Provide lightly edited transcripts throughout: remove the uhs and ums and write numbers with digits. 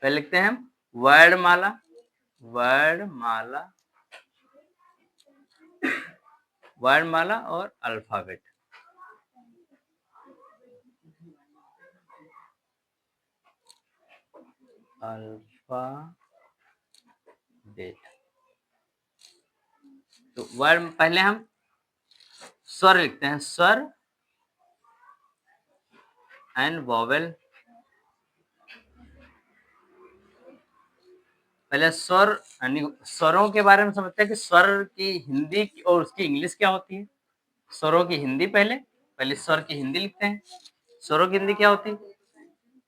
पहले लिखते हैं हम वर्णमाला, वर्णमाला, वर्णमाला और अल्फाबेट। अल्फाबेट। तो वर्ण पहले हम स्वर लिखते हैं, स्वर एंड वॉवेल। पहले स्वर यानी स्वरों के बारे में समझते हैं कि स्वर की हिंदी और उसकी इंग्लिश क्या होती है। स्वरों की हिंदी पहले स्वर की हिंदी लिखते हैं। स्वरों की हिंदी क्या होती है?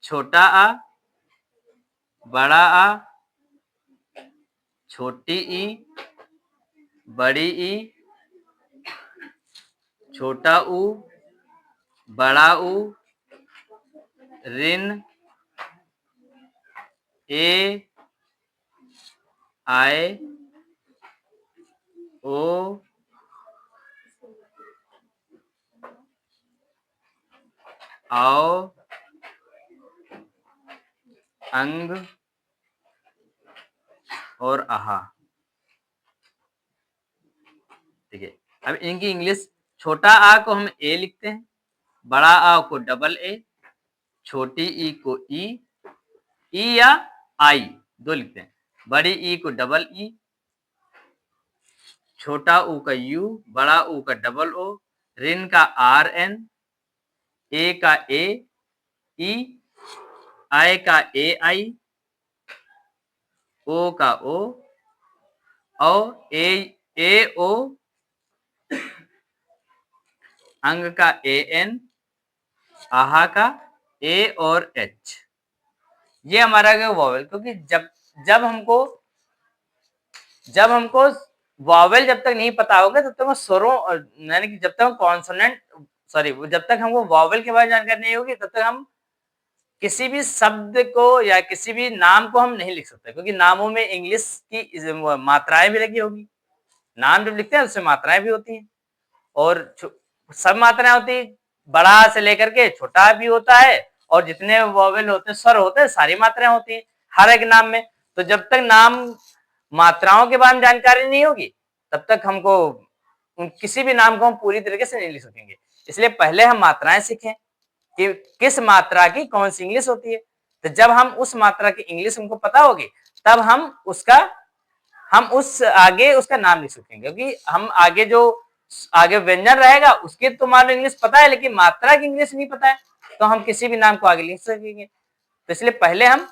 छोटा आ, बड़ा आ, छोटी ई, बड़ी ई, छोटा ऊ, बड़ा ऊ, ऋण, ए, आए, ओ, आओ, अंग और आहा। ठीक है, अब इनकी इंग्लिश, छोटा आ को हम ए लिखते हैं, बड़ा आ को डबल ए, छोटी ई को ई या आई दो लिखते हैं, बड़ी ई को डबल ई, छोटा ऊ का यू, बड़ा ऊ का डबल ओ, ऋण का आर एन, ए का ए ई, आई का ए आई, ओ का ओ, और ए ओ, अंग का ए एन, आहा का ए और एच। ये हमारा गया वॉवेल, क्योंकि जब हमको वॉवेल जब तक नहीं पता होगा तब तक वो स्वरों यानी कि जब तक हम कॉन्सोनेंट जब तक हमको वॉवेल के बारे में जानकारी नहीं होगी तब तक हम किसी भी शब्द को या किसी भी नाम को हम नहीं लिख सकते, क्योंकि नामों में इंग्लिश की मात्राएं भी लगी होगी। नाम जब लिखते हैं उससे मात्राएं भी होती हैं, और सब मात्राएं होती है, बड़ा से लेकर के छोटा भी होता है, और जितने वॉवेल होते हैं, स्वर होते हैं, सारी मात्राएं होती हैं हर एक नाम में। तो जब तक नाम मात्राओं के बारे में जानकारी नहीं होगी तब तक हमको किसी भी नाम को हम पूरी तरीके से नहीं लिख सकेंगे। इसलिए पहले हम मात्राएं सीखें कि किस मात्रा की कौन सी इंग्लिश होती है। तो जब हम उस मात्रा की इंग्लिश हमको पता होगी तब हम उस आगे उसका नाम लिख सकेंगे, क्योंकि हम आगे व्यंजन रहेगा उसकी तो मान लो इंग्लिश पता है, लेकिन मात्रा की इंग्लिश नहीं पता है, तो हम किसी भी नाम को आगे लिख सकेंगे। तो इसलिए पहले हम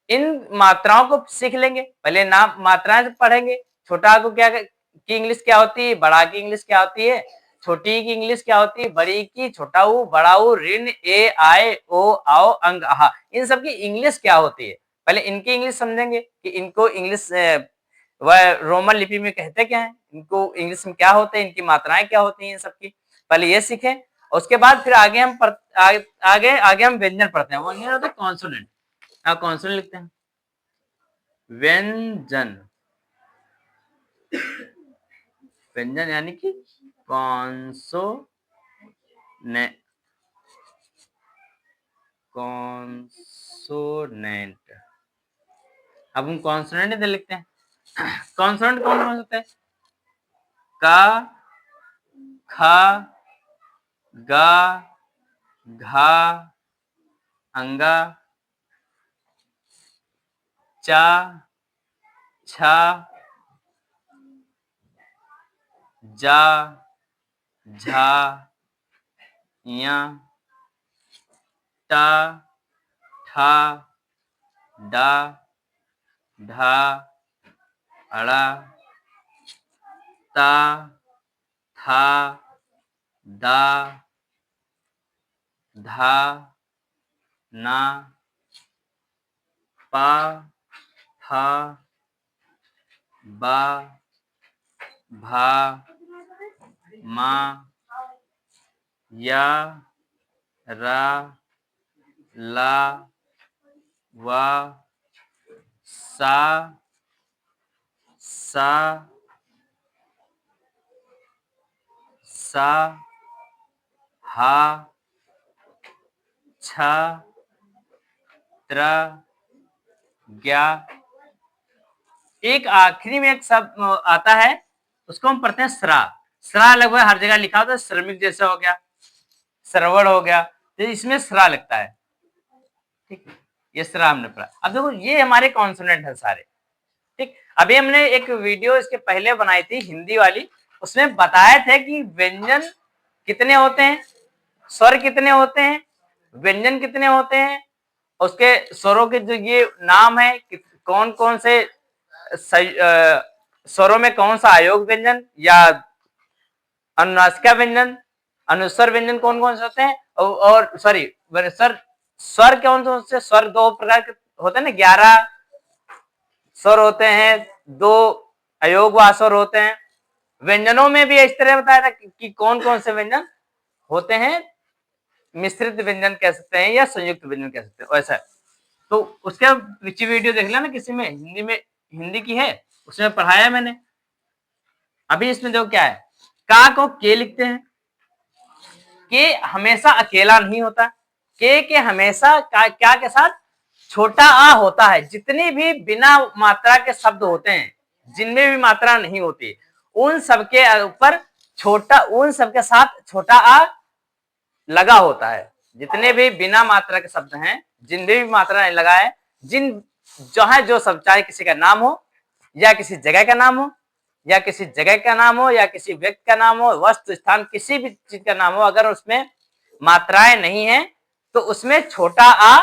इन मात्राओं को सीख लेंगे, पहले नाम मात्राएं पढ़ेंगे। छोटा को क्या की इंग्लिश क्या होती है, बड़ा की इंग्लिश क्या होती है, छोटी की इंग्लिश क्या होती है, बड़ी की, छोटा ऊ, बड़ा ऊ, ऋण, ए, आए, ओ, आओ, अंग, आहा, इन सब की इंग्लिश क्या होती है। पहले इनकी इंग्लिश समझेंगे कि इनको इंग्लिश वह रोमन लिपि में कहते क्या है, इनको इंग्लिश में क्या होते हैं, इनकी मात्राएं क्या होती हैं, इन सबकी पहले ये सीखें। और उसके बाद फिर आगे हम व्यंजन पढ़ते हैं, वो होते हैं कॉन्सोनेंट। कॉन्सोनेंट लिखते हैं, व्यंजन, व्यंजन यानी कि कॉन्सोनेंट। अब हम कॉन्सोनेंट इधर लिखते हैं। कॉन्सोनेंट कौन कौन होते हैं? का, खा, गा, घा, अंगा, चा, छा, जा, झा, या, टा, ठा, डा, ढा, अड़ा, ता, था, दा, धा, ना, पा, फा, बा, भा, मा, या, रा, ला, वा, सा, हा, छा, त्रा, ज्ञा। एक आखिरी में एक शब्द आता है, उसको हम पढ़ते हैं स्रा। स्रा लगभग हर जगह लिखा होता है, श्रमिक जैसा हो गया, श्रवण हो गया, तो इसमें स्रा लगता है। ठीक, ये स्रा हमने पढ़ा। अब देखो ये हमारे कॉन्सोनेंट है सारे। ठीक, अभी हमने एक वीडियो इसके पहले बनाई थी हिंदी वाली, उसमें बताए थे कि व्यंजन कितने होते हैं, स्वर कितने होते हैं, व्यंजन कितने होते हैं, उसके स्वरों के जो ये नाम है, कौन कौन से स्वरों में कौन सा आयोग व्यंजन या अनुनासिका व्यंजन, अनुस्वर व्यंजन कौन कौन से होते हैं, और सॉरी सर, स्वर कौन कौन से, स्वर दो प्रकार के होते हैं ना, 11 स्वर होते हैं, 2 अयोग व स्वर होते हैं। व्यंजनों में भी इस तरह बताया था कि कौन कौन से व्यंजन होते हैं, मिश्रित व्यंजन कह सकते हैं या संयुक्त व्यंजन कह सकते हैं, ऐसा। तो उसका पिछली वीडियो देख लेना, किसी में हिंदी की है, उसमें पढ़ाया मैंने। अभी इसमें देखो क्या है, का को के लिखते हैं, के हमेशा अकेला नहीं होता, के हमेशा क्या के साथ छोटा आ होता है। जितने भी बिना मात्रा के शब्द होते हैं, जिनमें भी मात्रा नहीं होती, उन सबके ऊपर छोटा, उन सबके साथ छोटा आ लगा होता है। जितने भी बिना मात्रा के शब्द हैं, जिनमें भी मात्रा नहीं लगा है, जिन जहां जो शब्द, चाहे किसी का नाम हो या किसी जगह का नाम हो, या किसी जगह का नाम हो, या किसी व्यक्ति का नाम हो, वस्तु स्थान किसी भी चीज का नाम हो, अगर उसमें मात्राएं नहीं है तो उसमें छोटा आ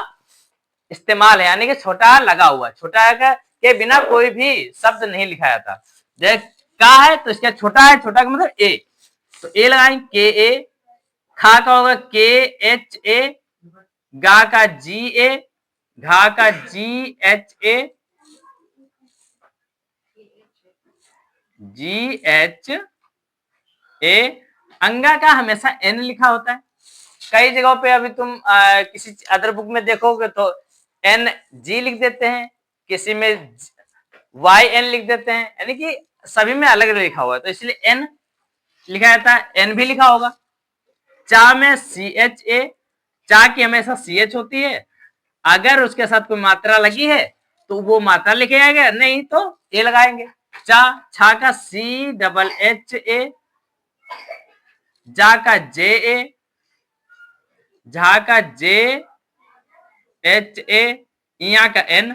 इस्तेमाल है, यानी कि छोटा आ लगा हुआ है। छोटा आ के बिना कोई भी शब्द नहीं लिखा जाता। जैसे का है तो इसका छोटा है, छोटा का मतलब ए, तो ए लगाएंगे, के ए। खा का होगा के एच ए, गा का जी ए, घा का जी H A, ji H A. अंगा का हमेशा एन लिखा होता है। कई जगहों पे अभी तुम किसी अदर बुक में देखोगे तो एन जी लिख देते हैं, किसी में वाई एन लिख देते हैं, यानी कि सभी में अलग अलग लिखा हुआ है, तो इसलिए एन लिखा जाता है। एन भी लिखा होगा। चा में सी एच ए, चा की हमेशा सी एच होती है, अगर उसके साथ कोई मात्रा लगी है तो वो मात्रा लिखे जाएगा, नहीं तो ए लगाएंगे। चा, छा का सी डबल एच ए, जा का जे ए, झा का जे एच ए, इया का एन,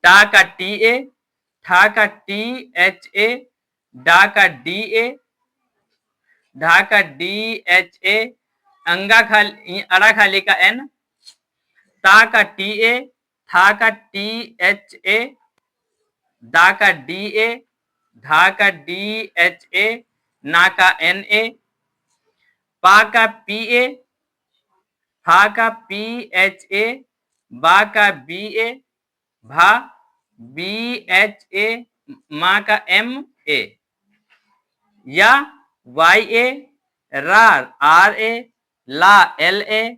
टा का टी ए, ठा का टी एच ए, डा का डी ए, ढा का डी एच ए, अंगा खाली अड़ा खाली का एन, ता का टी ए, था का टी एच ए, दा का डी ए, धा का डी एच ए, ना का एन ए, पा का पी ए, फा का पी एच ए, बा का बी ए, भा बी एच ए, मा का एम ए, या वाई ए, रा R A, La L A,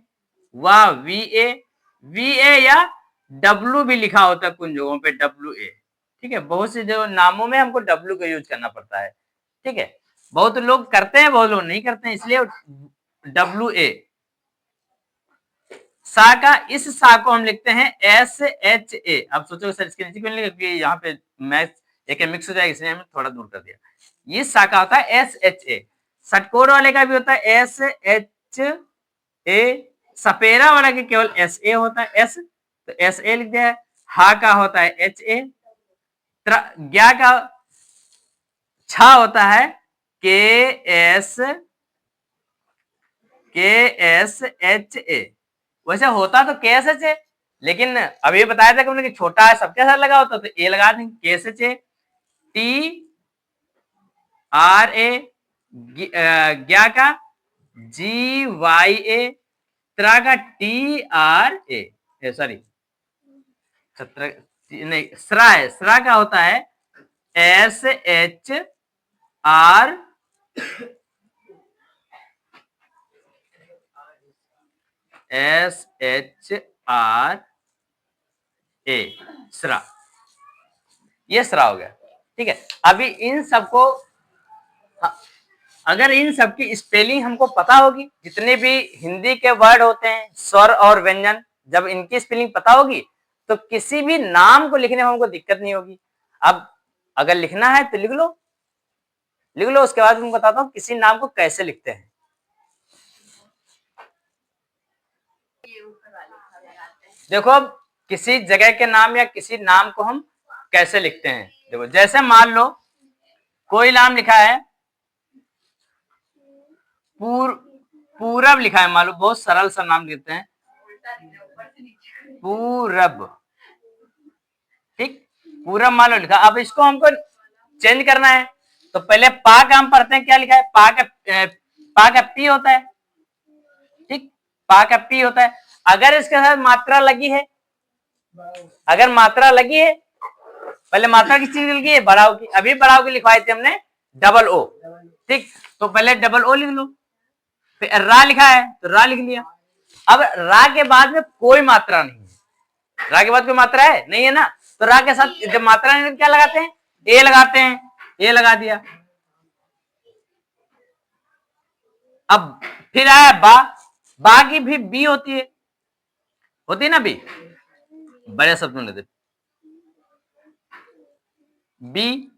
वा वी ए या डब्लू भी लिखा होता है कुछ जगहों पे, डब्लू ए। ठीक है, बहुत से जो नामों में हमको डब्लू का यूज करना पड़ता है। ठीक है, बहुत लोग करते हैं, बहुत लोग नहीं करते हैं, इसलिए डब्लू ए। सा का, इस सा को हम लिखते हैं एस एच ए। अब सोचो सर इसके नीचे क्यों लिखा, क्योंकि यहाँ पे मैथ एक मिक्स हो जाएगा, इसलिए हमने थोड़ा दूर कर दिया। ये सा का होता है एस एच ए। षटकोर वाले का भी होता है एस एच ए, सपेरा वाला के केवल एस ए होता है, एस तो एस ए लिख दिया है। हा का होता है एच ए, ज्ञा का छा होता है के एस एच ए। वैसे होता तो के एस एच ए, लेकिन अभी बताया था कि छोटा है सबके साथ लगा होता तो ए लगा देंगे, K S H A. T R A, ज्ञा का जी वाई ए, त्रा का टी आर ए, सॉरी नहीं, स्रा है, स्रा का होता है S H R S H R A, स्रा। ये स्रा हो गया। ठीक है, अभी इन सबको, अगर इन सब की स्पेलिंग हमको पता होगी, जितने भी हिंदी के वर्ड होते हैं स्वर और व्यंजन, जब इनकी स्पेलिंग पता होगी तो किसी भी नाम को लिखने में हमको दिक्कत नहीं होगी। अब अगर लिखना है तो लिख लो, लिख लो, उसके बाद मैं बताता हूं किसी नाम को कैसे लिखते हैं। देखो अब किसी जगह के नाम या किसी नाम को हम कैसे लिखते हैं। देखो जैसे मान लो कोई नाम लिखा है पूरब लिखा है, मान लो, बहुत सरल सा नाम लिखते हैं पूरब, ठीक, पूरब मान लो लिखा। अब इसको हमको चेंज करना है तो पहले पा का हम पढ़ते हैं, क्या लिखा है, पा का पी होता है, ठीक, पा का पी होता है। अगर इसके साथ मात्रा लगी है, अगर मात्रा लगी है, पहले मात्रा किस चीज की लगी है, बढ़ाव की, अभी बढ़ाव की लिखवाई थी हमने डबल ओ, ठीक, तो पहले डबल ओ लिख लो। फिर रा लिखा है तो रा लिख लिया। अब रा के बाद में कोई मात्रा नहीं है, रा के बाद कोई मात्रा है नहीं है ना, तो रा के साथ जब मात्रा नहीं है तो क्या लगाते हैं, ए लगाते हैं, ए लगा दिया। अब फिर आया बा की भी बी होती है ना बी, बड़े शब्द में लेते बी।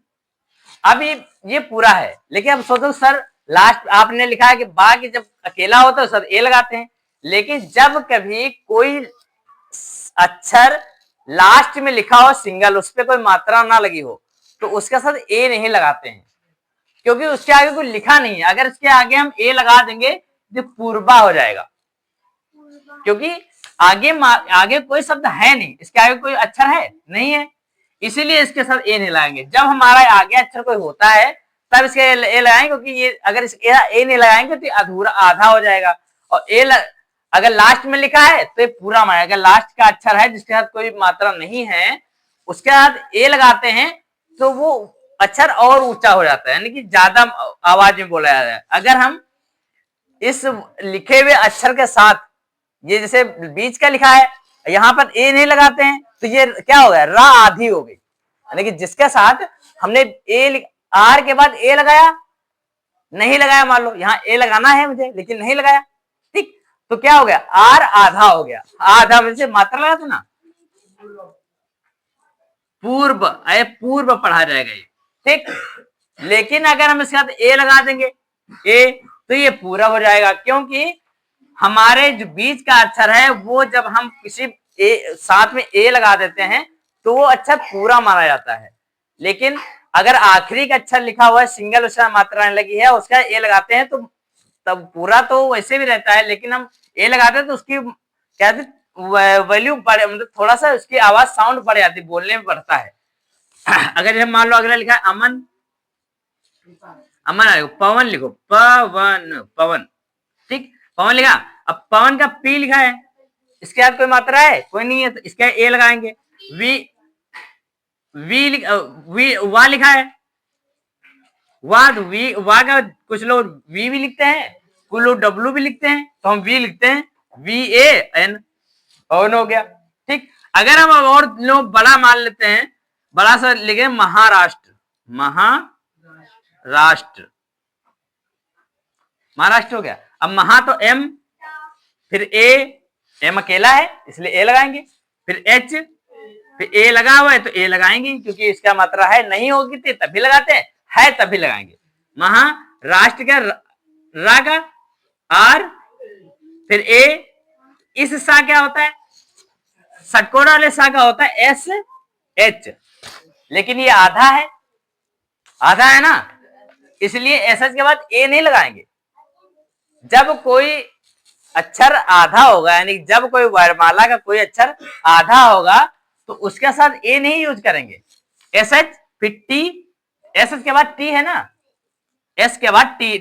अब ये पूरा है, लेकिन अब सोचो सर लास्ट आपने लिखा है कि बा की जब अकेला होता है सब ए लगाते हैं, लेकिन जब कभी कोई अक्षर लास्ट में लिखा हो सिंगल, उस पर कोई मात्रा ना लगी हो, तो उसके साथ ए नहीं लगाते हैं, क्योंकि उसके आगे कोई लिखा नहीं है। अगर इसके आगे हम ए लगा देंगे तो पूर्वा हो जाएगा, क्योंकि आगे कोई शब्द है नहीं, इसके आगे कोई अक्षर है नहीं है, इसीलिए इसके साथ ए नहीं लगाएंगे। जब हमारा आगे अक्षर कोई होता है तब इसके ए लगाएंगे, क्योंकि ये अगर इसके ए नहीं लगाएंगे तो अधूरा आधा हो जाएगा। और अगर लास्ट में लिखा है तो ये पूरा माना, अगर लास्ट का अक्षर है जिसके साथ कोई मात्रा नहीं है उसके साथ ए लगाते हैं तो वो अक्षर और ऊंचा हो जाता है, यानी कि ज्यादा आवाज में बोला जाता है। अगर हम इस लिखे हुए अक्षर के साथ, ये जैसे बीच का लिखा है, यहां पर ए नहीं लगाते हैं तो ये क्या हो गया, रा आधी हो गई, यानी कि जिसके साथ हमने ए आर के बाद ए लगाया, नहीं लगाया, मान लो यहाँ ए लगाना है मुझे लेकिन नहीं लगाया, ठीक, तो क्या हो गया, आर आधा हो गया, आधा में से मात्रा लगा था ना, पूर्व पढ़ा जाएगा ये, ठीक। लेकिन अगर हम इसके साथ ए लगा देंगे ए, तो ये पूरा हो जाएगा, क्योंकि हमारे जो बीच का अक्षर है वो जब हम किसी साथ में ए लगा देते हैं तो वो अक्षर पूरा माना जाता है। लेकिन अगर आखिरी का अक्षर लिखा हुआ है सिंगल, उसका मात्रा लगी है, उसका ए लगाते हैं तो तब पूरा तो वैसे भी रहता है, लेकिन हम ए लगाते हैं तो उसकी क्या वैल्यू मतलब थोड़ा सा उसकी आवाज साउंड बढ़ जाती है, बोलने में बढ़ता है। अगर हम मान लो अगला लिखा है अमन, अमन आएगा, पवन लिखो, पवन, ठीक, पवन लिखा। अब पवन का पी लिखा है, इसके बाद कोई मात्रा है, कोई नहीं है, तो इसका ए लगाएंगे। वा लिखा है, वा का कुछ लोग वी भी लिखते हैं, कुछ लोग डब्ल्यू भी लिखते हैं, तो हम वी लिखते हैं, VAN, पवन हो गया, ठीक। अगर हम और लोग बड़ा मान लेते हैं, बड़ा सा लिखे महाराष्ट्र, महाराष्ट्र हो गया। अब महा तो M, फिर एम अकेला है इसलिए ए लगाएंगे, फिर H, फिर ए लगा हुआ है तो ए लगाएंगे, क्योंकि इसका मात्रा है, नहीं होगी तो तभी लगाते हैं, है तभी लगाएंगे। महाराष्ट्र का रा का आर, फिर ए, इस सा क्या होता है, षटकोण वाले सा का होता है SH, लेकिन ये आधा है ना, इसलिए SH के बाद ए नहीं लगाएंगे। जब कोई अक्षर आधा होगा, यानी जब कोई वर्णमाला का कोई अक्षर आधा होगा तो उसके साथ ए नहीं यूज करेंगे, SH, फिर T, SH के बाद T है ना, S के बाद T,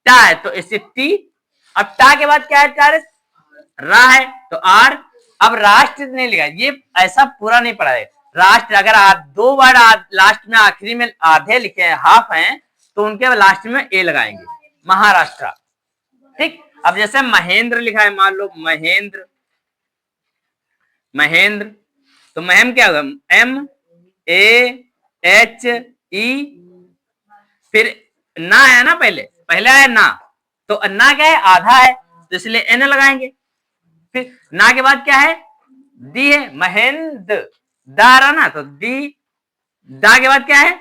टा है तो इससे T, अब टा के बाद क्या है, रा है तो R। अब राष्ट्र नहीं लिखा, ये ऐसा पूरा नहीं पढ़ा है। राष्ट्र अगर दो वर्ड लास्ट में आखिरी में आधे लिखे हैं, हाफ हैं, तो उनके लास्ट में ए लगाएंगे, महाराष्ट्र, ठीक। अब जैसे महेंद्र लिखा है, मान लो महेंद्र, तो महेम क्या होगा, MAHE, फिर ना है ना, पहले आया ना, तो ना क्या है, आधा है, तो इसलिए एन लगाएंगे। फिर ना के बाद क्या है, दी है, महेंद्र, दा रहा ना, तो दी, दा के बाद क्या है?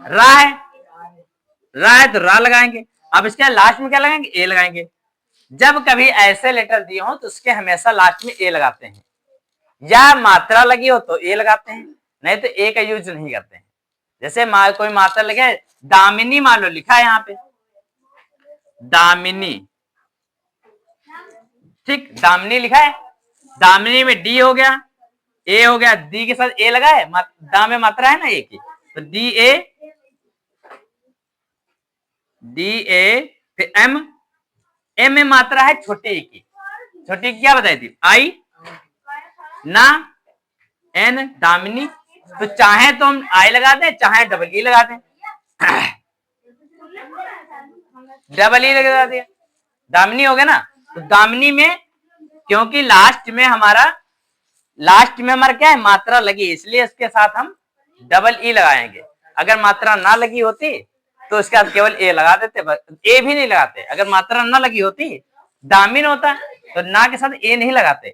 रा है, रा है तो रा लगाएंगे। अब इसके लास्ट में क्या लगाएंगे? ए लगाएंगे। जब कभी ऐसे लेटर दिए हो तो उसके हमेशा लास्ट में ए लगाते हैं, या मात्रा लगी हो तो ए लगाते हैं, नहीं तो ए का यूज नहीं करते हैं। जैसे कोई मात्रा लगे, दामिनी मान लो लिखा है यहाँ पे, दामिनी, ठीक, दामिनी लिखा है, दामिनी में डी हो गया, ए हो गया, डी के साथ ए लगा है, दा में मात्रा है ना ए की, तो डी ए, डी ए, फिर एम, एम में मात्रा है छोटी ए की, छोटी क्या बताई थी? आई ना, एन, दामिनी, तो चाहे तो हम आई लगा दें, चाहे डबल ई लगा दें, डबल ई लगा दिया, दामिनी हो गया ना। तो दामिनी में क्योंकि लास्ट में हमारा क्या है? मात्रा लगी, इसलिए इसके साथ हम डबल ई लगाएंगे। अगर मात्रा ना लगी होती तो इसके साथ केवल ए लगा देते, ए भी नहीं लगाते। अगर मात्रा ना लगी होती, दामिन होता, तो ना के साथ ए नहीं लगाते,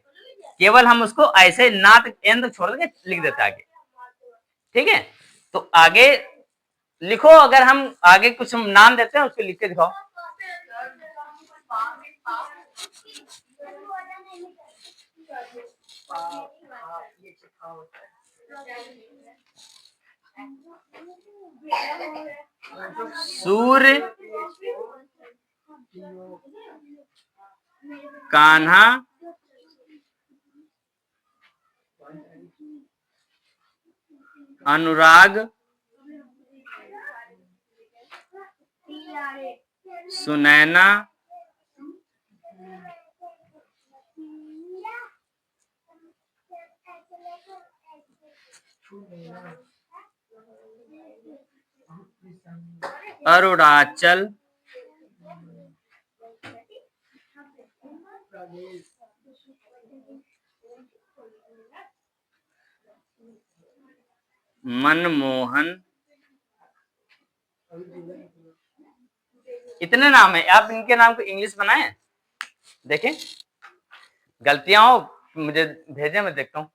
केवल हम उसको ऐसे ना तक एन तक छोड़ देंगे, लिख देते आगे, ठीक है। तो आगे लिखो, अगर हम आगे कुछ नाम देते हैं उसको लिख के दिखाओ। सूर्य, कान्हा, अनुराग, सुनैना, अरुणाचल, मनमोहन, इतने नाम है। आप इनके नाम को इंग्लिश बनाएं, देखें, गलतियां हो मुझे भेजें, मैं देखता हूं।